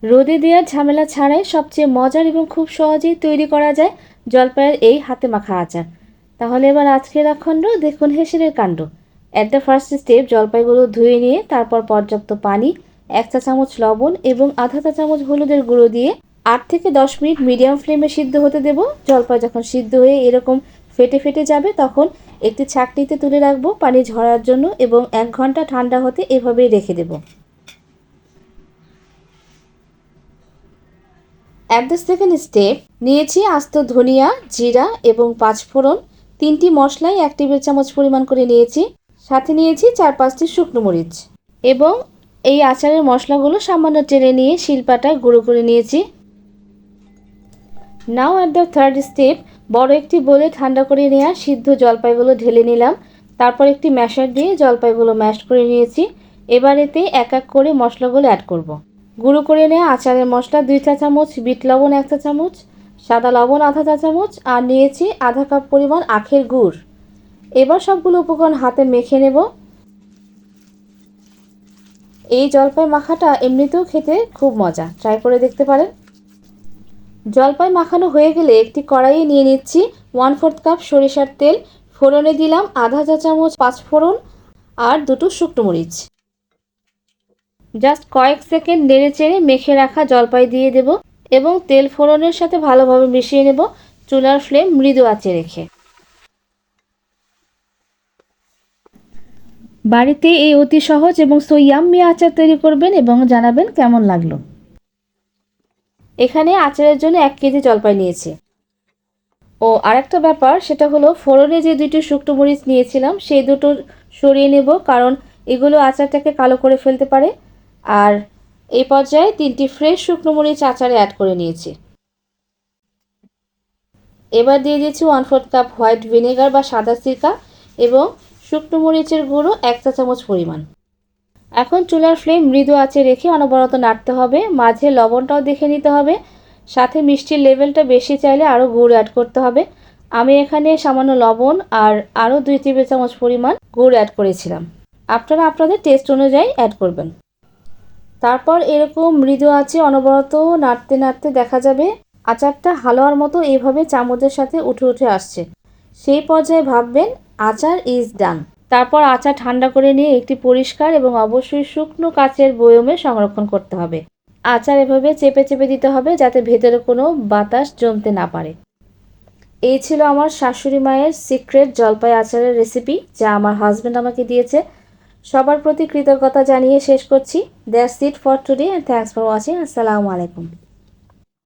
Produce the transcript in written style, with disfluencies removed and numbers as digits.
রোদে দেওয়ার ঝামেলা ছাড়াই সবচেয়ে মজার এবং খুব সহজেই তৈরি করা যায় জলপাইয়ের এই হাতে মাখা আচার। তাহলে এবার আজকের আখণ্ড দেখুন হেসেলের কাণ্ড। অ্যাট দ্য ফার্স্ট স্টেপ, জলপাইগুলো ধুয়ে নিয়ে তারপর পর্যাপ্ত পানি, 1 চা চামচ লবণ এবং আধা চা চামচ হলুদের গুঁড়ো দিয়ে 8 থেকে 10 মিনিট মিডিয়াম ফ্লেমে সিদ্ধ হতে দেব। জলপাই যখন সিদ্ধ হয়ে এরকম ফেটে ফেটে যাবে তখন একটি ছাঁকনিতে তুলে রাখবো পানি ঝরার জন্য এবং 1 ঘন্টা ঠান্ডা হতে এভাবেই রেখে দেব। অ্যাট দ্য সেকেন্ড স্টেপ, নিয়েছি আস্ত ধনিয়া, জিরা এবং 5 ফোড়ন। 3টি মশলাই 1 টেবিল চামচ পরিমাণ করে নিয়েছি। সাথে নিয়েছি 4-5টি শুকনো মরিচ এবং এই আচারের মশলাগুলো সামান্য টেনে নিয়ে শিলপাটায় গুঁড়ো করে নিয়েছি। Now at the third step, বড় একটি বোলে ঠান্ডা করে নেওয়া সিদ্ধ জলপাইগুলো ঢেলে নিলাম। তারপর একটি ম্যাশার দিয়ে জলপাইগুলো ম্যাশ করে নিয়েছি। এবার এতে এক এক করে মশলাগুলো অ্যাড করব। গুঁড়ো করে নেওয়া আচারের মশলা 2 চা চামচ, বিট লবণ 1 চা চামচ, সাদা লবণ আধা চা চামচ আর নিয়েছি আধা কাপ পরিমাণ আখের গুড়। এবার সবগুলো উপকরণ হাতে মেখে নেব। এই জলপাই মাখাটা এমনিতেও খেতে খুব মজা, ট্রাই করে দেখতে পারেন। জলপাই মাখানো হয়ে গেলে একটি কড়াইয়ে নিয়ে নিচ্ছি 1/4 কাপ সরিষার তেল। ফোড়নে দিলাম আধা চা চামচ 5 ফোড়ন আর 2টো শুকনো মরিচ। জাস্ট কয়েক সেকেন্ড নেড়ে চেড়ে মেখে রাখা জলপাই দিয়ে দেব এবং তেল ফোড়নের সাথে ভালোভাবে মিশিয়ে নেব, চুলার ফ্লেম মৃদু আঁচে রেখে। বাড়িতে এই অতি সহজ এবং সো ইয়াম্মি আচার তৈরি করবেন এবং জানাবেন কেমন লাগলো। এখানে আচারের জন্য 1 কেজি জলপাই নিয়েছি। ও আরেকটা ব্যাপার, সেটা হলো ফোড়নে যে 2টি শুকনো মরিচ নিয়েছিলাম সেই দুটো সরিয়ে নেব, কারণ এগুলো আচারটাকে কালো করে ফেলতে পারে। আর এই পর্যায়ে 3টি ফ্রেশ শুকনো মরিচ আচারে অ্যাড করে নিয়েছি। এবার দিয়ে দিচ্ছি 1/4 কাপ হোয়াইট ভিনেগার বা সাদা সিরকা এবং শুকনো মরিচের গুঁড়ো 1 চা চামচ পরিমাণ। এখন চুলার ফ্লেম মৃদু আঁচে রেখে অনবরত নাড়তে হবে, মাঝে লবণটাও দেখে নিতে হবে, সাথে মিষ্টির লেভেলটা বেশি চাইলে আরও গুড় অ্যাড করতে হবে। আমি এখানে সামান্য লবণ আর আরও 2 টেবিল চামচ পরিমাণ গুড় অ্যাড করেছিলাম। আপনারা আপনাদের টেস্ট অনুযায়ী অ্যাড করবেন। তারপর এরকম মৃদু আঁচে অনবরত নাড়তে নাড়তে দেখা যাবে আচারটা হালুয়ার মতো এইভাবে চামচের সাথে উঠে উঠে আসছে। সেই পর্যায়ে ভাববেন আচার ইজ ডান। তারপর আচার ঠান্ডা করে নিয়ে একটি পরিষ্কার এবং অবশ্যই শুকনো কাচের বয়মে সংরক্ষণ করতে হবে। আচার এভাবে চেপে চেপে দিতে হবে যাতে ভেতরে কোনো বাতাস জমতে না পারে। এই ছিল আমার শাশুড়ি মায়ের সিক্রেট জলপাই আচারের রেসিপি, যা আমার হাজব্যান্ড আমাকে দিয়েছে। সবার প্রতি কৃতজ্ঞতা জানিয়ে শেষ করছি। That's it for today and thanks for watching. আসসালামু আলাইকুম।